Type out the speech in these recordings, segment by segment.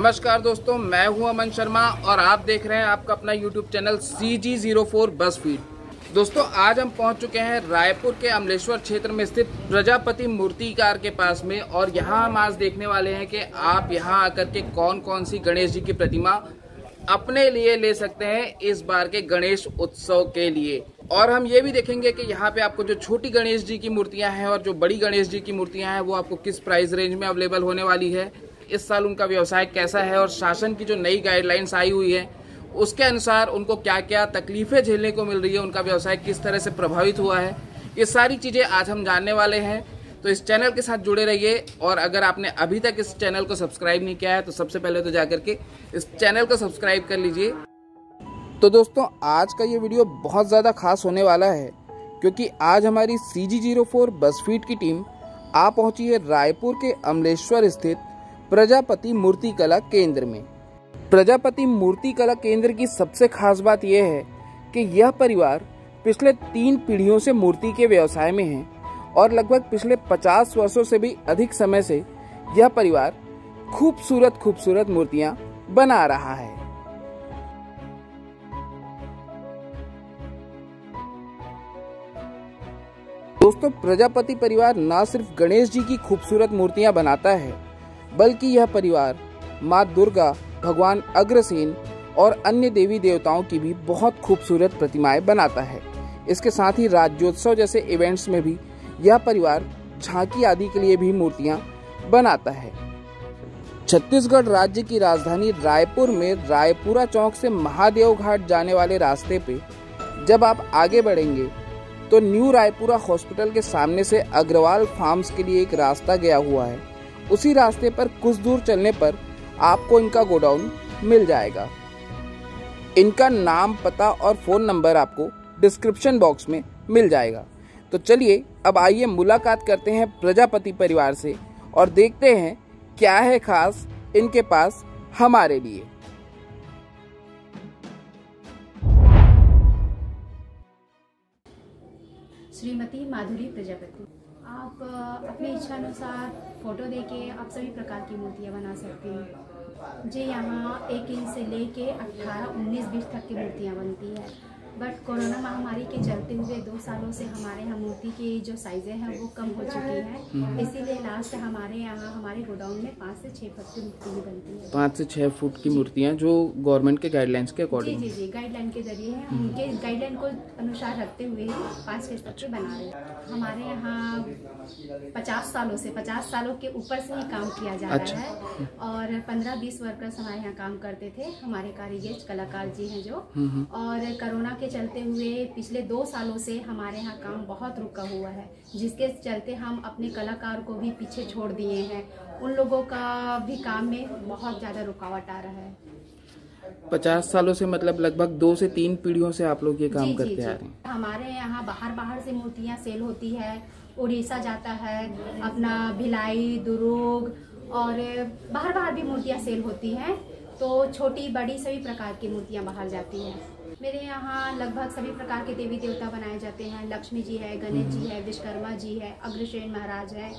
नमस्कार दोस्तों, मैं हूं अमन शर्मा और आप देख रहे हैं आपका अपना YouTube चैनल CG04 बसफीड। दोस्तों, आज हम पहुंच चुके हैं रायपुर के अमलेश्वर क्षेत्र में स्थित प्रजापति मूर्तिकार के पास में और यहां हम आज देखने वाले हैं कि आप यहां आकर के कौन कौन सी गणेश जी की प्रतिमा अपने लिए ले सकते हैं इस बार के गणेश उत्सव के लिए। और हम ये भी देखेंगे कि यहाँ पे आपको जो छोटी गणेश जी की मूर्तियां हैं और जो बड़ी गणेश जी की मूर्तियां हैं वो आपको किस प्राइस रेंज में अवेलेबल होने वाली है, इस साल उनका व्यवसाय कैसा है और शासन की जो नई गाइडलाइंस आई हुई है उसके अनुसार उनको क्या क्या तकलीफें झेलने को मिल रही है, उनका व्यवसाय किस तरह से प्रभावित हुआ है, ये सारी चीज़ें आज हम जानने वाले हैं। तो इस चैनल के साथ जुड़े रहिए और अगर आपने अभी तक इस चैनल को सब्सक्राइब नहीं किया है तो सबसे पहले तो जाकर के इस चैनल को सब्सक्राइब कर लीजिए। तो दोस्तों, आज का ये वीडियो बहुत ज़्यादा खास होने वाला है क्योंकि आज हमारी CG04 बसफीड की टीम आ पहुंची है रायपुर के अमलेश्वर स्थित प्रजापति मूर्ति कला केंद्र में। प्रजापति मूर्ति कला केंद्र की सबसे खास बात यह है कि यह परिवार पिछले 3 पीढ़ियों से मूर्ति के व्यवसाय में है और लगभग पिछले 50 वर्षों से भी अधिक समय से यह परिवार खूबसूरत मूर्तियां बना रहा है। दोस्तों, प्रजापति परिवार न सिर्फ गणेश जी की खूबसूरत मूर्तियां बनाता है बल्कि यह परिवार माँ दुर्गा, भगवान अग्रसेन और अन्य देवी देवताओं की भी बहुत खूबसूरत प्रतिमाएं बनाता है। इसके साथ ही राज्योत्सव जैसे इवेंट्स में भी यह परिवार झांकी आदि के लिए भी मूर्तियां बनाता है। छत्तीसगढ़ राज्य की राजधानी रायपुर में रायपुरा चौक से महादेव घाट जाने वाले रास्ते पे जब आप आगे बढ़ेंगे तो न्यू रायपुरा हॉस्पिटल के सामने से अग्रवाल फार्म्स के लिए एक रास्ता गया हुआ है। उसी रास्ते पर कुछ दूर चलने पर आपको इनका गोडाउन मिल जाएगा। इनका नाम, पता और फोन नंबर आपको डिस्क्रिप्शन बॉक्स में मिल जाएगा। तो चलिए अब आइए मुलाकात करते हैं प्रजापति परिवार से और देखते हैं क्या है खास इनके पास हमारे लिए। श्रीमती माधुरी प्रजापति, आप अपनी इच्छा अनुसार फ़ोटो देके आप सभी प्रकार की मूर्तियाँ बना सकते हैं। जी, यहाँ 1 इंच से लेके 18, 19, 20 तक की मूर्तियाँ बनती है। बट कोरोना महामारी के चलते हुए 2 सालों से हमारे यहाँ मूर्ति की जो साइज़ें हैं वो कम हो चुकी हैं, इसीलिए लास्ट हमारे यहाँ हमारे गोडाउन में 5 से 6 फुट की मूर्ति भी बनती है। 5 से 6 फुट की मूर्तियाँ जो गवर्नमेंट के गाइडलाइंस के अकॉर्डिंग? जी, गाइडलाइन के जरिए है, उनके गाइडलाइन को अनुसार रखते हुए ही 5-6 फुट के बना रहे हैं। हमारे यहाँ 50 सालों के ऊपर से ही काम किया जा रहा है और 15-20 वर्कर्स हमारे यहाँ काम करते थे, हमारे कारीगर कलाकार जी हैं जो। और कोरोना के चलते हुए पिछले 2 सालों से हमारे यहाँ काम बहुत रुका हुआ है, जिसके चलते हम अपने कलाकार को भी पीछे छोड़ दिए हैं। उन लोगों का भी काम में बहुत ज़्यादा रुकावट आ रहा है। 50 सालों से मतलब लगभग 2 से 3 पीढ़ियों से आप लोग ये काम करते आ रहे हैं। हमारे यहाँ बाहर से मूर्तियाँ सेल होती है, उड़ीसा जाता है, अपना भिलाई, दुर्ग और बाहर भी मूर्तियाँ सेल होती हैं। तो छोटी बड़ी सभी प्रकार की मूर्तियाँ बाहर जाती हैं। मेरे यहाँ लगभग सभी प्रकार के देवी देवता बनाए जाते हैं। लक्ष्मी जी है, गणेश जी है, विश्वकर्मा जी है, अग्रसेन महाराज है,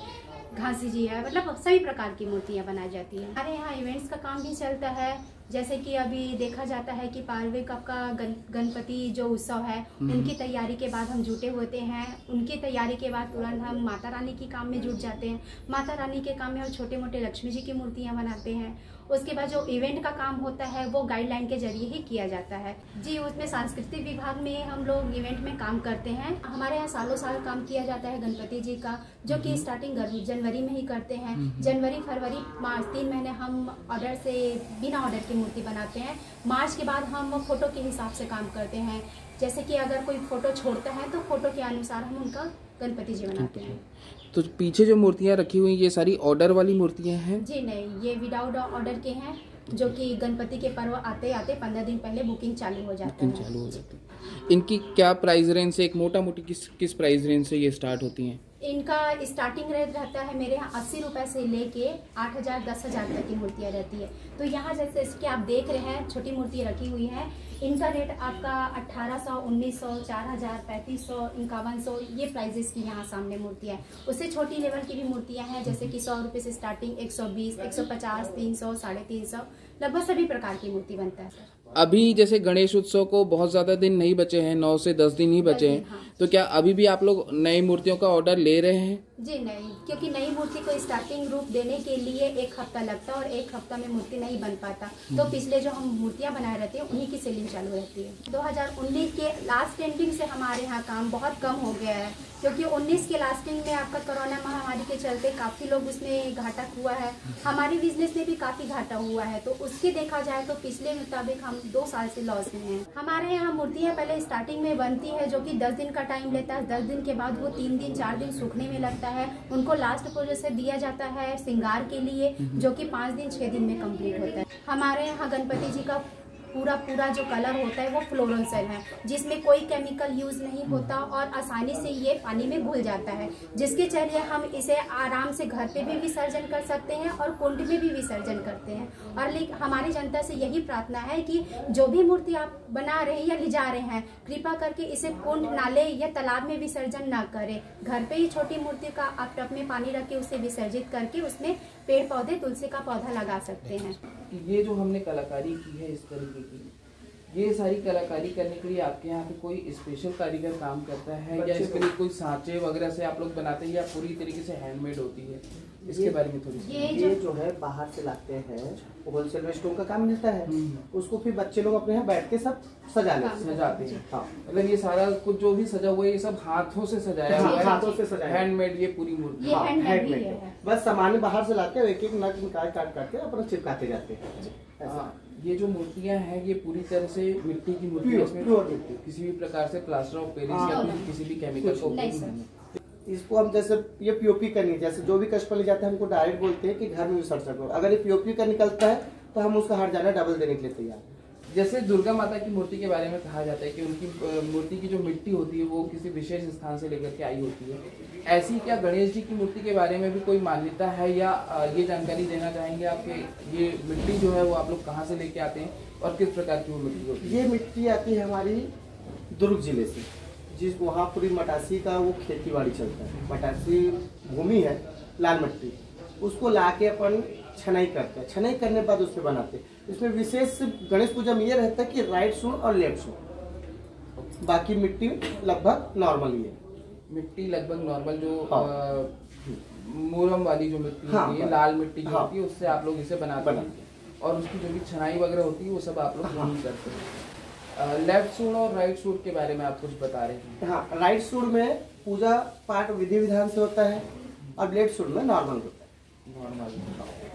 घासी जी है, मतलब सभी प्रकार की मूर्तियाँ बनाई जाती हैं। हमारे यहाँ इवेंट्स का काम भी चलता है, जैसे कि अभी देखा जाता है कि पार्विक आपका गणपति जो उत्सव है उनकी तैयारी के बाद हम जुटे होते हैं। उनकी तैयारी के बाद तुरंत हम माता रानी के काम में जुट जाते हैं। माता रानी के काम में हम छोटे मोटे लक्ष्मी जी की मूर्तियाँ बनाते हैं। उसके बाद जो इवेंट का काम होता है वो गाइडलाइन के जरिए ही किया जाता है। जी, उसमें सांस्कृतिक विभाग में हम लोग इवेंट में काम करते हैं। हमारे यहाँ सालों साल काम किया जाता है गणपति जी का, जो कि स्टार्टिंग जनवरी में ही करते हैं। जनवरी, फरवरी, मार्च 3 महीने हम ऑर्डर से बिना ऑर्डर की मूर्ति बनाते हैं। मार्च के बाद हम फोटो के हिसाब से काम करते हैं। जैसे कि अगर कोई फोटो छोड़ता है तो फोटो के अनुसार हम उनका गणपति जी बनाते हैं। तो पीछे जो मूर्तियाँ रखी हुई ये सारी ऑर्डर वाली मूर्तियाँ हैं? जी नहीं, ये विदाउट ऑर्डर के हैं, जो कि गणपति के पर्व आते 15 दिन पहले बुकिंग चालू हो जाती है। इनकी क्या प्राइस रेंज से, एक मोटा मोटी किस प्राइस रेंज से ये स्टार्ट होती हैं? इनका स्टार्टिंग रेट रहता है मेरे यहाँ 80 रुपये से लेके 8,000 10,000 तक की मूर्तियाँ रहती है। तो यहाँ जैसे इसके आप देख रहे हैं छोटी मूर्तियाँ रखी हुई हैं, इनका रेट आपका 1800, 1900, 4000, 3500, 5100 ये प्राइजेस की यहाँ सामने मूर्तियाँ हैं। उससे छोटी लेवल की भी मूर्तियाँ हैं जैसे कि 100 रुपये से स्टार्टिंग 120, 150, 300, 350, लगभग सभी प्रकार की मूर्ति बनता है सर। अभी जैसे गणेश उत्सव को बहुत ज्यादा दिन नहीं बचे हैं, 9 से 10 दिन ही बचे हैं। हाँ। तो क्या अभी भी आप लोग नई मूर्तियों का ऑर्डर ले रहे हैं? जी नहीं, क्योंकि नई मूर्ति को स्टार्टिंग रूप देने के लिए 1 हफ्ता लगता है और 1 हफ्ता में मूर्ति नहीं बन पाता। तो पिछले जो हम मूर्तियां बनाए रहते हैं उन्हीं की सेलिंग चालू रहती है। 2019 के लास्ट एंडिंग से हमारे यहाँ काम बहुत कम हो गया है, क्योंकि 19 के लास्टिंग में आपका कोरोना महामारी के चलते काफ़ी लोग उसमें घाटा हुआ है, हमारी बिजनेस में भी काफ़ी घाटा हुआ है। तो उसके देखा जाए तो पिछले मुताबिक हम 2 साल से लॉस में हैं। हमारे यहाँ मूर्तियाँ पहले स्टार्टिंग में बनती है जो कि 10 दिन का टाइम लेता है। 10 दिन के बाद वो 3 दिन 4 दिन सूखने में लगता है। उनको लास्ट प्रोसेस दिया जाता है श्रृंगार के लिए, जो कि 5 दिन 6 दिन में कंप्लीट होता है। हमारे यहाँ गणपति जी का पूरा जो कलर होता है वो फ्लोरोसेंट है, जिसमें कोई केमिकल यूज नहीं होता और आसानी से ये पानी में घुल जाता है, जिसके चलिए हम इसे आराम से घर पे भी विसर्जन कर सकते हैं और कुंड में भी विसर्जन करते हैं। और हमारी जनता से यही प्रार्थना है कि जो भी मूर्ति आप बना रहे हैं या ले जा रहे हैं, कृपा करके इसे कुंड, नाले या तालाब में विसर्जन ना करें। घर पे ही छोटी मूर्ति का आप टब में पानी रख के उसे विसर्जित करके उसमें पेड़ पौधे, तुलसी का पौधा लगा सकते हैं। ये जो हमने कलाकारी की है इस तरीके की, ये सारी कलाकारी करने के लिए आपके यहाँ पे कोई स्पेशल कारीगर काम करता है या इसके लिए कोई सांचे वगैरह से आप लोग बनाते हैं या पूरी तरीके से हैंडमेड होती है? इसके बारे में थोड़ी सी। ये जो है बाहर से लाते हैं, होलसेल में स्टोन का काम मिलता है, उसको फिर बच्चे लोग अपने यहाँ बैठ के सब सजाते हैं। हाँ, मतलब ये सारा कुछ जो भी सजा हुआ है ये सब हाथों से सजाया हुआ है, हाथों से सजाया, हैंडमेड ये पूरी मूर्ति। हैंडमेड, बस सामान बाहर से लाते हैं, एक एक नग निकाल काट के अपना चिपकाते जाते हैं। ये जो मूर्तियां हैं ये पूरी तरह से मिट्टी की मूर्ति है, इसमें किसी भी प्रकार से प्लास्टर ऑफ पेरिस या किसी भी केमिकल को इसको हम जैसे ये पीओपी करनी है, जैसे जो भी कस्टमर ले जाते हैं हमको डायरेक्ट बोलते हैं कि घर में विसर्जन करो। अगर ये पीओपी का निकलता है तो हम उसका हट जाना डबल देने के लिए तैयार। जैसे दुर्गा माता की मूर्ति के बारे में कहा जाता है कि उनकी मूर्ति की जो मिट्टी होती है वो किसी विशेष स्थान से लेकर के आई होती है, ऐसी क्या गणेश जी की मूर्ति के बारे में भी कोई मान्यता है या ये जानकारी देना चाहेंगे आप कि ये मिट्टी जो है वो आप लोग कहाँ से लेके आते हैं और किस प्रकार की वो मिट्टी होती है? ये मिट्टी आती है हमारी दुर्ग जिले से, जिस वहाँ पूरी मटासी का वो खेती बाड़ी चलता है। मटासी भूमि है, लाल मिट्टी, उसको ला के अपन छनाई करते हैं। छनाई करने के बाद उस पर बनाते हैं। इसमें विशेष गणेश पूजा में ये रहता है कि राइट सूंड और लेफ्ट सूंड, बाकी मिट्टी लगभग नॉर्मल ही है। मिट्टी लगभग नॉर्मल जो मोरम वाली जो मिट्टी होती है, लाल मिट्टी जो होती है, उससे आप लोग इसे बनाते हैं और उसकी जो भी छनाई वगैरह होती है वो सब आप लोग नहीं करते हैं। लेफ्ट सूंड और राइट सूंड के बारे में आप कुछ बता रहे हैं? हाँ, राइट सूंड में पूजा पाठ विधि विधान से होता है और लेफ्ट सूंड में नॉर्मल होता है।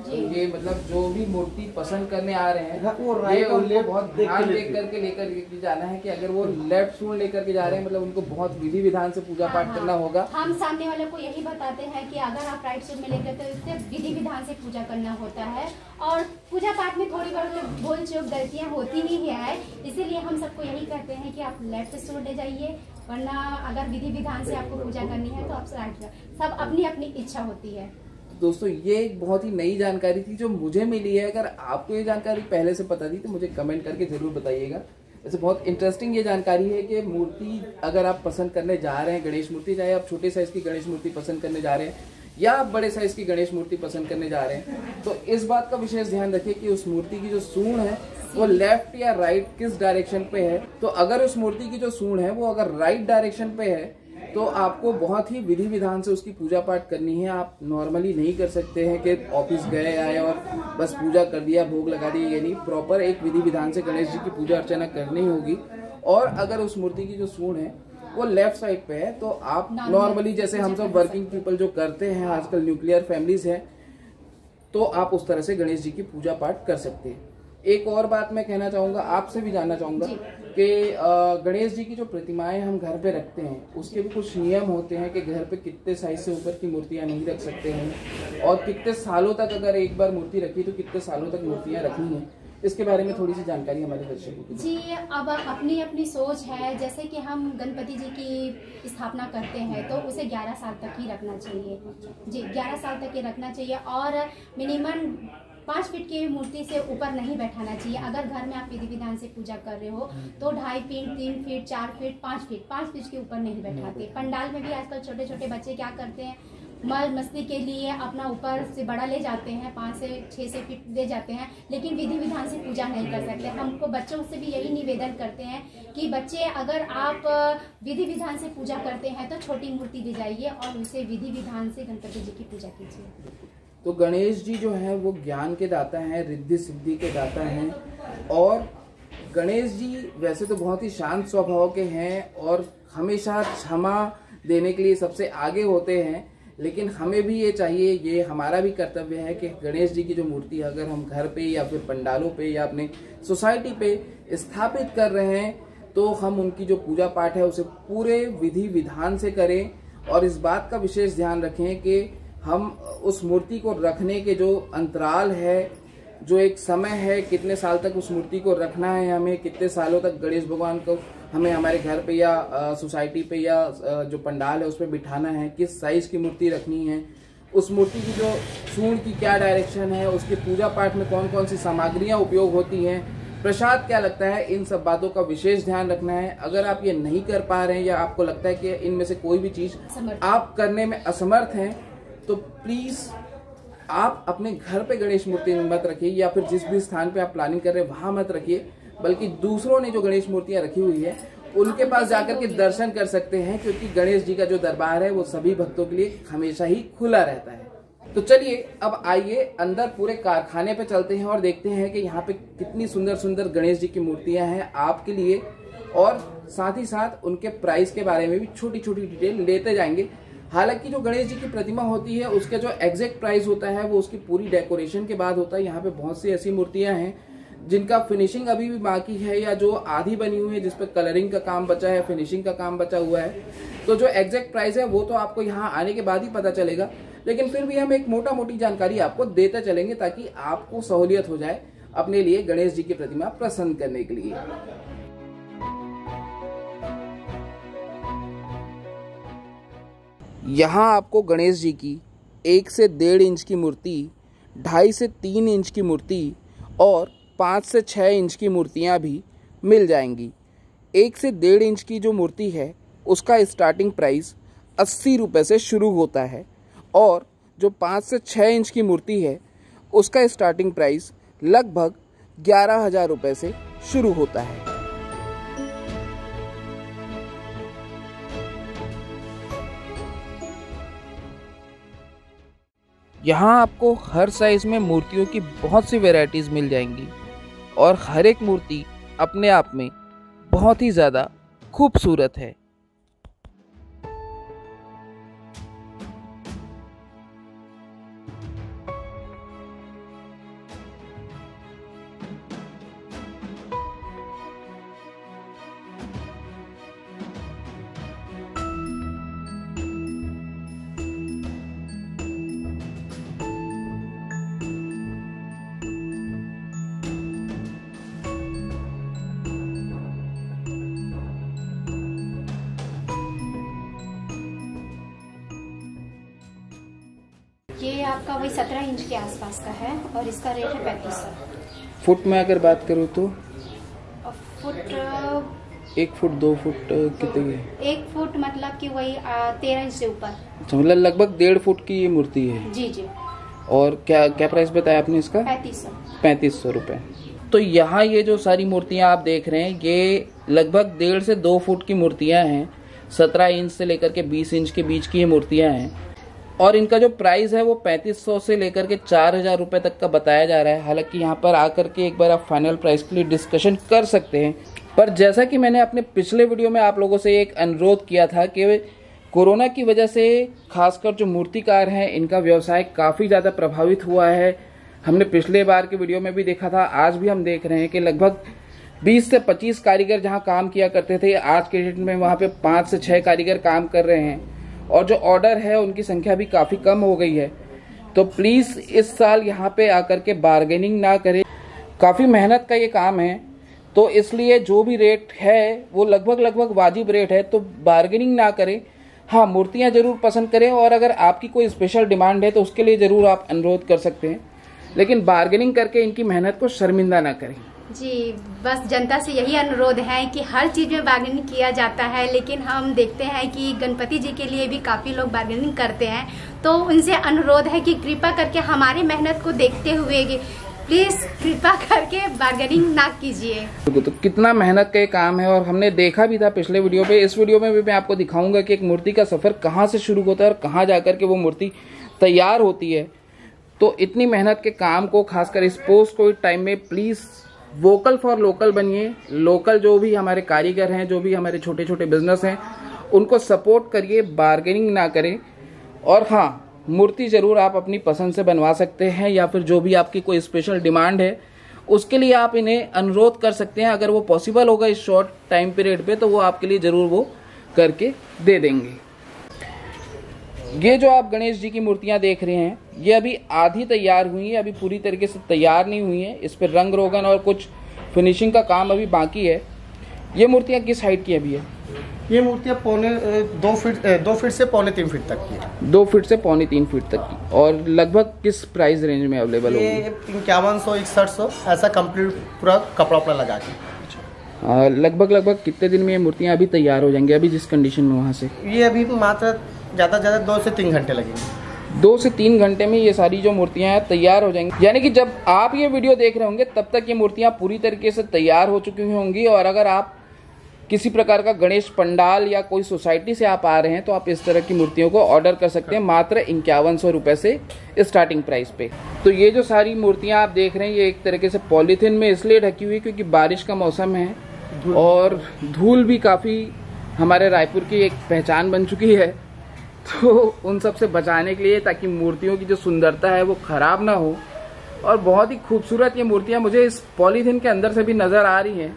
ये मतलब जो भी मूर्ति पसंद करने आ रहे हैं वो राइट और लेफ्ट बहुत ध्यान देख करके लेकर जाना है कि अगर वो लेफ्ट सूंड लेकर के जा रहे हैं मतलब उनको बहुत विधि विधान से पूजा पाठ करना होगा। हम सामने वाले को यही बताते हैं कि अगर आप राइट सूंड में लेकर तो इससे विधि विधान से पूजा करना होता है और पूजा पाठ में थोड़ी बहुत भूल चूक गलतियाँ होती ही है, इसीलिए हम सबको यही कहते हैं कि आप लेफ्ट सूंड ले जाइए, वरना अगर विधि विधान से आपको पूजा करनी है तो आप राइट। सब अपनी अपनी इच्छा होती है। दोस्तों ये एक बहुत ही नई जानकारी थी जो मुझे मिली है। अगर आपको ये जानकारी पहले से पता थी तो मुझे कमेंट करके जरूर बताइएगा। वैसे बहुत इंटरेस्टिंग ये जानकारी है कि मूर्ति अगर आप पसंद करने जा रहे हैं, गणेश मूर्ति, चाहे आप छोटे साइज की गणेश मूर्ति पसंद करने जा रहे हैं या आप बड़े साइज की गणेश मूर्ति पसंद करने जा रहे हैं, तो इस बात का विशेष ध्यान रखिए कि उस मूर्ति की जो सूंड है वो लेफ्ट या राइट किस डायरेक्शन पे है। तो अगर उस मूर्ति की जो सूंड है वो अगर राइट डायरेक्शन पे है तो आपको बहुत ही विधि विधान से उसकी पूजा पाठ करनी है। आप नॉर्मली नहीं कर सकते हैं कि ऑफिस गए आए और बस पूजा कर दिया, भोग लगा दिया, ये नहीं। प्रॉपर एक विधि विधान से गणेश जी की पूजा अर्चना करनी होगी। और अगर उस मूर्ति की जो सूंड है वो लेफ्ट साइड पे है तो आप नॉर्मली जैसे हम सब वर्किंग पीपल जो करते हैं, आजकल न्यूक्लियर फैमिलीज है, तो आप उस तरह से गणेश जी की पूजा पाठ कर सकते हैं। एक और बात मैं कहना चाहूंगा, आपसे भी जानना चाहूंगा कि गणेश जी की जो प्रतिमाएं हम घर पे रखते हैं उसके भी कुछ नियम होते हैं कि घर पे कितने साइज से ऊपर की मूर्तियां नहीं रख सकते हैं और कितने सालों तक, अगर एक बार मूर्ति रखी तो कितने सालों तक मूर्तियां रखनी है। इसके बारे में थोड़ी सी जानकारी हमारे दर्शकों को जी। अब अपनी अपनी सोच है, जैसे कि हम गणपति जी की स्थापना करते हैं तो उसे 11 साल तक ही रखना चाहिए जी, 11 साल तक ही रखना चाहिए और मिनिमम 5 फीट की मूर्ति से ऊपर नहीं बैठाना चाहिए। अगर घर में आप विधि विधान से पूजा कर रहे हो तो 2.5 फीट, 3 फीट, 4 फीट, 5 फीट के ऊपर नहीं बैठाते। पंडाल में भी आजकल छोटे छोटे बच्चे क्या करते हैं, मौज मस्ती के लिए अपना ऊपर से बड़ा ले जाते हैं, 5 से 6 फीट ले जाते हैं, लेकिन विधि विधान से पूजा नहीं कर सकते। हमको बच्चों से भी यही निवेदन करते हैं कि बच्चे, अगर आप विधि विधान से पूजा करते हैं तो छोटी मूर्ति ले जाइए और उसे विधि विधान से गणपति जी की पूजा कीजिए। तो गणेश जी जो है वो ज्ञान के दाता हैं, रिद्धि सिद्धि के दाता हैं, और गणेश जी वैसे तो बहुत ही शांत स्वभाव के हैं और हमेशा क्षमा देने के लिए सबसे आगे होते हैं। लेकिन हमें भी ये चाहिए, ये हमारा भी कर्तव्य है कि गणेश जी की जो मूर्ति अगर हम घर पे या फिर पंडालों पे या अपने सोसाइटी पे स्थापित कर रहे हैं तो हम उनकी जो पूजा पाठ है उसे पूरे विधि विधान से करें और इस बात का विशेष ध्यान रखें कि हम उस मूर्ति को रखने के जो अंतराल है, जो एक समय है, कितने साल तक उस मूर्ति को रखना है, हमें कितने सालों तक गणेश भगवान को हमें हमारे घर पे या सोसाइटी पे या जो पंडाल है उस पर बिठाना है, किस साइज की मूर्ति रखनी है, उस मूर्ति की जो सूंड की क्या डायरेक्शन है, उसके पूजा पाठ में कौन कौन सी सामग्रियां उपयोग होती हैं, प्रसाद क्या लगता है, इन सब बातों का विशेष ध्यान रखना है। अगर आप ये नहीं कर पा रहे हैं या आपको लगता है कि इनमें से कोई भी चीज आप करने में असमर्थ हैं तो प्लीज आप अपने घर पे गणेश मूर्ति मत रखिए या फिर जिस भी स्थान पे आप प्लानिंग कर रहे हैं वहां मत रखिए, बल्कि दूसरों ने जो गणेश मूर्तियां रखी हुई है उनके पास जाकर के दर्शन कर सकते हैं, क्योंकि गणेश जी का जो दरबार है वो सभी भक्तों के लिए हमेशा ही खुला रहता है। तो चलिए अब आइए अंदर पूरे कारखाने पे चलते हैं और देखते हैं कि यहाँ पे कितनी सुंदर सुंदर गणेश जी की मूर्तियां हैं आपके लिए, और साथ ही साथ उनके प्राइस के बारे में भी छोटी छोटी डिटेल लेते जाएंगे। हालांकि जो गणेश जी की प्रतिमा होती है उसका जो एग्जैक्ट प्राइस होता है वो उसकी पूरी डेकोरेशन के बाद होता है। यहाँ पे बहुत सी ऐसी मूर्तियां हैं जिनका फिनिशिंग अभी भी बाकी है या जो आधी बनी हुई है, जिस पे कलरिंग का काम बचा है, फिनिशिंग का काम बचा हुआ है। तो जो एग्जैक्ट प्राइस है वो तो आपको यहाँ आने के बाद ही पता चलेगा, लेकिन फिर भी हम एक मोटा मोटी जानकारी आपको देते चलेंगे ताकि आपको सहूलियत हो जाए अपने लिए गणेश जी की प्रतिमा पसंद करने के लिए। यहाँ आपको गणेश जी की 1 से 1.5 इंच की मूर्ति, 2.5 से 3 इंच की मूर्ति और 5 से 6 इंच की मूर्तियाँ भी मिल जाएंगी। 1 से 1.5 इंच की जो मूर्ति है उसका स्टार्टिंग प्राइस 80 रुपये से शुरू होता है और जो 5 से 6 इंच की मूर्ति है उसका स्टार्टिंग प्राइस लगभग 11,000 रुपये से शुरू होता है। यहाँ आपको हर साइज में मूर्तियों की बहुत सी वैरायटीज़ मिल जाएंगी और हर एक मूर्ति अपने आप में बहुत ही ज़्यादा खूबसूरत है। ये आपका वही 17 इंच के आसपास का है और इसका रेट है 3500। फुट में अगर बात करूँ तो फुट 1 फुट 2 फुट कितने? 1 फुट मतलब कि वही 13 इंच से ऊपर, मतलब लगभग 1.5 फुट की ये मूर्ति है। जी जी। और क्या क्या प्राइस बताया आपने इसका? 3500 रुपये। तो यहाँ ये जो सारी मूर्तियाँ आप देख रहे हैं ये लगभग 1.5 से 2 फुट की मूर्तियाँ हैं। 17 इंच से लेकर के 20 इंच के बीच की ये मूर्तियाँ हैं और इनका जो प्राइस है वो 3500 से लेकर के 4,000 रुपये तक का बताया जा रहा है। हालांकि यहाँ पर आकर के एक बार आप फाइनल प्राइस के लिए डिस्कशन कर सकते हैं, पर जैसा कि मैंने अपने पिछले वीडियो में आप लोगों से एक अनुरोध किया था कि कोरोना की वजह से खासकर जो मूर्तिकार हैं इनका व्यवसाय काफ़ी ज़्यादा प्रभावित हुआ है। हमने पिछले बार के वीडियो में भी देखा था, आज भी हम देख रहे हैं कि लगभग 20 से 25 कारीगर जहाँ काम किया करते थे आज के डेट में वहाँ पे 5 से 6 कारीगर काम कर रहे हैं और जो ऑर्डर है उनकी संख्या भी काफ़ी कम हो गई है। तो प्लीज़ इस साल यहाँ पे आकर के बार्गेनिंग ना करें, काफ़ी मेहनत का ये काम है, तो इसलिए जो भी रेट है वो लगभग वाजिब रेट है, तो बार्गेनिंग ना करें। हाँ, मूर्तियाँ ज़रूर पसंद करें, और अगर आपकी कोई स्पेशल डिमांड है तो उसके लिए ज़रूर आप अनुरोध कर सकते हैं, लेकिन बार्गेनिंग करके इनकी मेहनत को शर्मिंदा ना करें। जी, बस जनता से यही अनुरोध है कि हर चीज़ में बार्गेनिंग किया जाता है, लेकिन हम देखते हैं कि गणपति जी के लिए भी काफ़ी लोग बार्गेनिंग करते हैं। तो उनसे अनुरोध है कि कृपा करके हमारी मेहनत को देखते हुए प्लीज़ कृपा करके बार्गेनिंग ना कीजिए। तो कितना मेहनत का ये काम है, और हमने देखा भी था पिछले वीडियो पे। इस वीडियो में भी मैं आपको दिखाऊंगा कि एक मूर्ति का सफ़र कहाँ से शुरू होता है और कहाँ जाकर के वो मूर्ति तैयार होती है। तो इतनी मेहनत के काम को, खासकर इस पोस्ट कोविड टाइम में, प्लीज़ वोकल फॉर लोकल बनिए। लोकल जो भी हमारे कारीगर हैं, जो भी हमारे छोटे छोटे बिजनेस हैं, उनको सपोर्ट करिए, बार्गेनिंग ना करें। और हाँ, मूर्ति ज़रूर आप अपनी पसंद से बनवा सकते हैं, या फिर जो भी आपकी कोई स्पेशल डिमांड है उसके लिए आप इन्हें अनुरोध कर सकते हैं। अगर वो पॉसिबल होगा इस शॉर्ट टाइम पीरियड पे, तो वो आपके लिए ज़रूर वो करके दे देंगे। ये जो आप गणेश जी की मूर्तियां देख रहे हैं, ये अभी आधी तैयार हुई है, अभी पूरी तरीके से तैयार नहीं हुई है। इस पर रंग रोगन और कुछ फिनिशिंग का काम अभी बाकी है। ये मूर्तियां किस हाइट की अभी है? ये मूर्तियाँ 2 फीट से 2.25 फीट तक की है। 2 फीट से 3.25 फीट तक की। और लगभग किस प्राइस रेंज में अवेलेबल होगी? ये 5100 6100 ऐसा कंप्लीट पूरा कपड़ा उपड़ा लगा के। लगभग कितने दिन में ये मूर्तियाँ अभी तैयार हो जाएंगी, अभी जिस कंडीशन में वहाँ से? ये अभी मात्र ज़्यादा 2 से 3 घंटे लगेंगे। 2 से 3 घंटे में ये सारी जो मूर्तियाँ हैं तैयार हो जाएंगी। यानी कि जब आप ये वीडियो देख रहे होंगे तब तक ये मूर्तियाँ पूरी तरीके से तैयार हो चुकी होंगी। और अगर आप किसी प्रकार का गणेश पंडाल या कोई सोसाइटी से आप आ रहे हैं, तो आप इस तरह की मूर्तियों को ऑर्डर कर सकते हैं मात्र 5100 रुपये से स्टार्टिंग प्राइस पे। तो ये जो सारी मूर्तियाँ आप देख रहे हैं, ये एक तरीके से पॉलीथीन में इसलिए ढकी हुई क्योंकि बारिश का मौसम है और धूल भी काफ़ी हमारे रायपुर की एक पहचान बन चुकी है। तो उन सब से बचाने के लिए, ताकि मूर्तियों की जो सुंदरता है वो ख़राब ना हो। और बहुत ही खूबसूरत ये मूर्तियाँ मुझे इस पॉलीथीन के अंदर से भी नज़र आ रही हैं।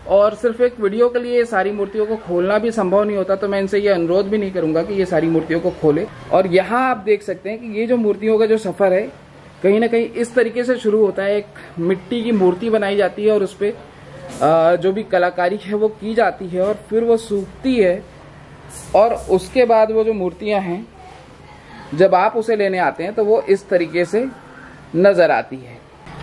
और सिर्फ एक वीडियो के लिए सारी मूर्तियों को खोलना भी संभव नहीं होता, तो मैं इनसे ये अनुरोध भी नहीं करूंगा कि ये सारी मूर्तियों को खोले। और यहाँ आप देख सकते हैं कि ये जो मूर्तियों का जो सफ़र है, कहीं ना कहीं इस तरीके से शुरू होता है। एक मिट्टी की मूर्ति बनाई जाती है और उस पर जो भी कलाकारी है वो की जाती है, और फिर वो सूखती है। और उसके बाद वो जो मूर्तियाँ हैं, जब आप उसे लेने आते हैं तो वो इस तरीके से नज़र आती है।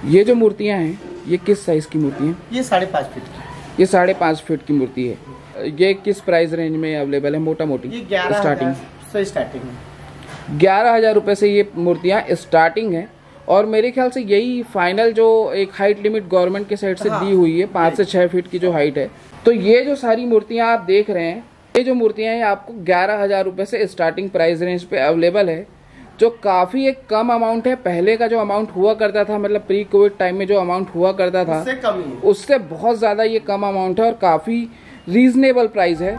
ये जो मूर्तियाँ हैं, ये किस साइज़ की मूर्ति हैं? ये 5.5 फीट की। ये 5.5 फीट की मूर्ति है। ये किस प्राइस रेंज में अवेलेबल है मोटा मोटी? ये 11,000 से स्टार्टिंग है। 11,000 रुपये से ये मूर्तियाँ स्टार्टिंग है। और मेरे ख्याल से यही फाइनल जो एक हाइट लिमिट गवर्नमेंट के साइड से दी हुई है, 5 से 6 फीट की जो हाइट है। तो ये जो सारी मूर्तियाँ आप देख रहे हैं, ये जो मूर्तियाँ हैं आपको 11,000 रुपये से स्टार्टिंग प्राइस रेंज पे अवेलेबल है, जो काफ़ी एक कम अमाउंट है। पहले का जो अमाउंट हुआ करता था, मतलब प्री कोविड टाइम में जो अमाउंट हुआ करता था, उससे बहुत ज़्यादा ये कम अमाउंट है और काफ़ी रीजनेबल प्राइस है।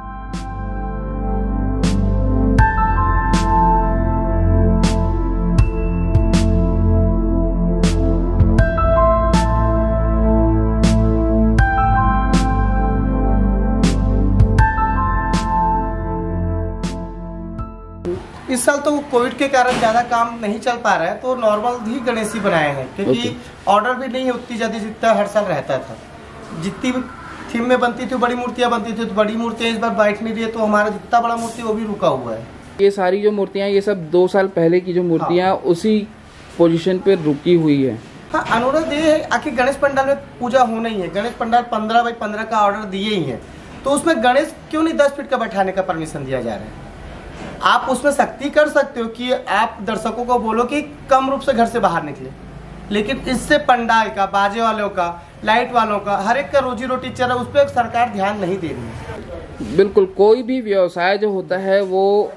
इस साल तो कोविड के कारण ज़्यादा काम नहीं चल पा रहा है, तो नॉर्मल ही गणेश ही बनाए हैं, क्योंकि ऑर्डर भी नहीं है उतनी ज़्यादा जितना हर साल रहता था। जितनी भी थीम में बनती थी बड़ी मूर्तियाँ बनती थी, तो बड़ी मूर्तियाँ इस बार बैठ नहीं रही है, तो हमारा जितना बड़ा मूर्ति वो भी रुका हुआ है। ये सारी जो मूर्तियाँ, ये सब 2 साल पहले की जो मूर्तियाँ उसी पोजीशन पे रुकी हुई है। हाँ, अनुरोध ये है, आखिर गणेश पंडाल में पूजा होना ही है। गणेश पंडाल 15x15 का ऑर्डर दिए ही है, तो उसमें गणेश क्यों नहीं 10 फीट का बैठाने का परमिशन दिया जा रहा है? आप उसमें सख्ती कर सकते हो कि आप दर्शकों को बोलो कि कम रूप से घर से बाहर निकले, लेकिन इससे पंडाल का, बाजे वालों का, लाइट वालों का, हर एक का रोजी रोटी चल रहा है, उस पर सरकार ध्यान नहीं दे रही है। बिल्कुल, कोई भी व्यवसाय जो होता है वो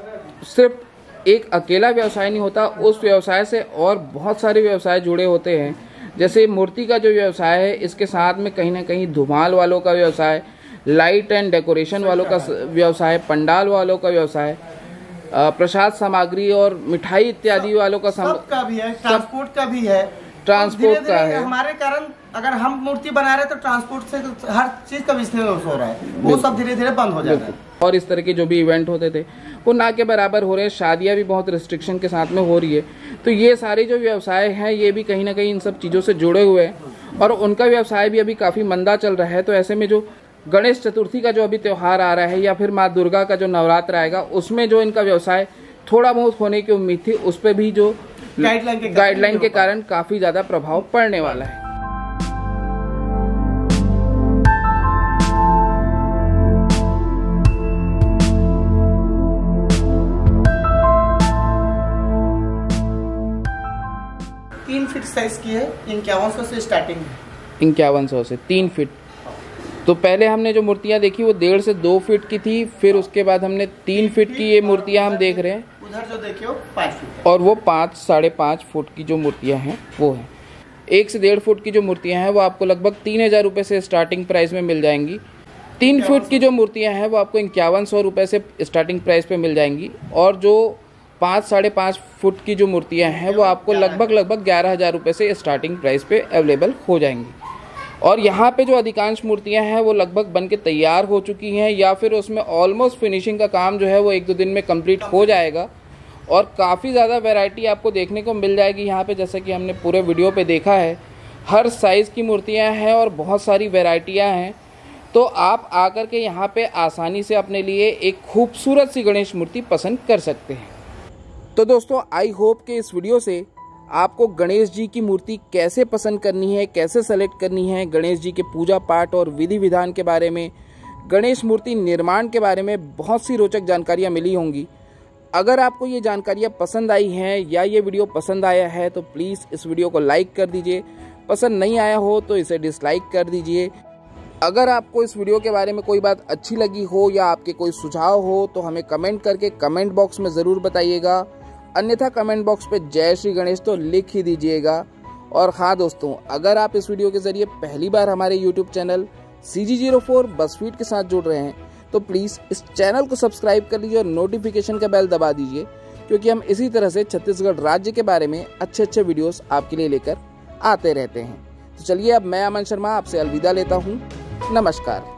सिर्फ एक अकेला व्यवसाय नहीं होता, उस व्यवसाय से और बहुत सारे व्यवसाय जुड़े होते हैं। जैसे मूर्ति का जो व्यवसाय है, इसके साथ में कहीं ना कहीं धुमाल वालों का व्यवसाय, लाइट एंड डेकोरेशन वालों का व्यवसाय, पंडाल वालों का व्यवसाय, प्रसाद सामग्री और मिठाई इत्यादि वालों का सबका भी है, ट्रांसपोर्ट का भी है, ट्रांसपोर्ट का है। हमारे कारण अगर हम मूर्ति बना रहे हैं तो ट्रांसपोर्ट से हर चीज का बिजनेस हो रहा है, वो सब धीरे धीरे बंद हो जाता है। और इस तरह के जो भी इवेंट होते थे वो ना के बराबर हो रहे हैं। शादियां भी बहुत रिस्ट्रिक्शन के साथ में हो रही है। तो ये सारे जो व्यवसाय हैं, ये भी कहीं ना कहीं इन सब चीज़ों से जुड़े हुए हैं। और उनका व्यवसाय भी अभी काफ़ी मंदा चल रहा है। तो ऐसे में जो गणेश चतुर्थी का जो अभी त्यौहार आ रहा है या फिर माँ दुर्गा का जो नवरात्र आएगा, उसमें जो इनका व्यवसाय थोड़ा बहुत होने की उम्मीद थी, उस पर भी जो गाइडलाइन के कारण काफ़ी ज़्यादा प्रभाव पड़ने वाला है। फीट साइज की है, 5100 से स्टार्टिंग है। 5100 से 3 फीट। तो पहले हमने जो मूर्तियां देखी वो 1.5 से 2 फीट की थी, फिर उसके बाद हमने 3 फीट की ये मूर्तियां हम देख रहे हैं। उधर जो देखिए 5 फीट और वो 5-5.5 फुट की जो मूर्तियां हैं वो है। 1 से 1.5 फुट की जो मूर्तियां हैं वो आपको लगभग 3000 रुपये से स्टार्टिंग प्राइस में मिल जाएंगी। 3 फीट की जो मूर्तियां हैं वो आपको 5100 रुपये से स्टार्टिंग प्राइस पे मिल जाएंगी। और जो 5-5.5 फुट की जो मूर्तियां हैं वो आपको लगभग 11,000 रुपये से स्टार्टिंग प्राइस पे अवेलेबल हो जाएंगी। और यहाँ पे जो अधिकांश मूर्तियां हैं वो लगभग बन के तैयार हो चुकी हैं या फिर उसमें ऑलमोस्ट फिनिशिंग का काम जो है वो 1-2 दिन में कंप्लीट हो जाएगा। और काफ़ी ज़्यादा वैरायटी आपको देखने को मिल जाएगी यहाँ पे, जैसे कि हमने पूरे वीडियो पे देखा है। हर साइज़ की मूर्तियाँ हैं और बहुत सारी वैरायटियाँ हैं। तो आप आकर के यहाँ पे आसानी से अपने लिए एक खूबसूरत सी गणेश मूर्ति पसंद कर सकते हैं। तो दोस्तों, आई होप कि इस वीडियो से आपको गणेश जी की मूर्ति कैसे पसंद करनी है, कैसे सेलेक्ट करनी है, गणेश जी के पूजा पाठ और विधि विधान के बारे में, गणेश मूर्ति निर्माण के बारे में बहुत सी रोचक जानकारियाँ मिली होंगी। अगर आपको ये जानकारियाँ पसंद आई हैं या ये वीडियो पसंद आया है तो प्लीज़ इस वीडियो को लाइक कर दीजिए। पसंद नहीं आया हो तो इसे डिसलाइक कर दीजिए। अगर आपको इस वीडियो के बारे में कोई बात अच्छी लगी हो या आपके कोई सुझाव हो तो हमें कमेंट करके कमेंट बॉक्स में ज़रूर बताइएगा। अन्यथा कमेंट बॉक्स पे जय श्री गणेश तो लिख ही दीजिएगा। और हाँ दोस्तों, अगर आप इस वीडियो के ज़रिए पहली बार हमारे YouTube चैनल CG04 बसफीड के साथ जुड़ रहे हैं तो प्लीज़ इस चैनल को सब्सक्राइब कर लीजिए और नोटिफिकेशन का बेल दबा दीजिए, क्योंकि हम इसी तरह से छत्तीसगढ़ राज्य के बारे में अच्छे वीडियोस आपके लिए लेकर आते रहते हैं। तो चलिए, अब मैं अमन शर्मा आपसे अलविदा लेता हूँ। नमस्कार।